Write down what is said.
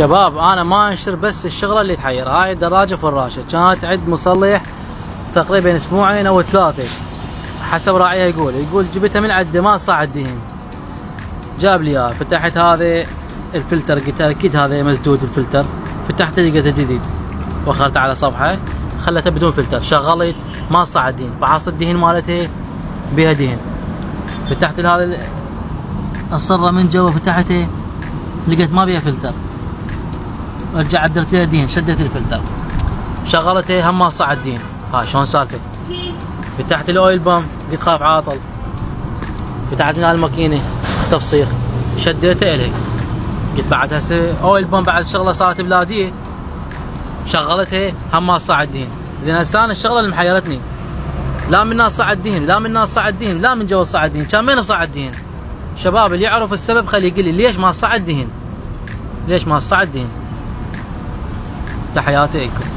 شباب انا ما انشر بس الشغله اللي تحير. هاي الدراجه فراشه كانت عند مصلح تقريبا اسبوعين او 3 حسب راعيها. يقول جبتها من عند ما صاع الدهن. جاب لي اياها، فتحت هذا الفلتر قلت اكيد هذا مسدود الفلتر. فتحته لقيته جديد، واخرت على صفحه خلته بدون فلتر. شغلت ما صاع الدهن، فحص الدهن مالته بها دهن. فتحت هذا الصره من جوا، فتحته لقيت ما بيها فلتر. رجع عدلت لها دهن، شدت الفلتر، شغلته هم ما صاع الدهن. ها شلون سالفه؟ فتحت الاويل بام، قلت خاف عاطل. فتحت من الماكينه تفصيل، شديته الها. قلت بعد هسه اويل بام بعد الشغله صارت بلاديه، شغلتها هم ما صاع الدهن. زين هسه انا الشغله اللي محيرتني، لا من ناس صاع الدهن، لا من ناس صاع الدهن، لا من جوا صاع الدهن. كان وين صاع الدهن؟ شباب اللي يعرف السبب خليه يقول لي ليش ما صاع الدهن؟ ليش ما صاع الدهن؟ تحياتي لكم.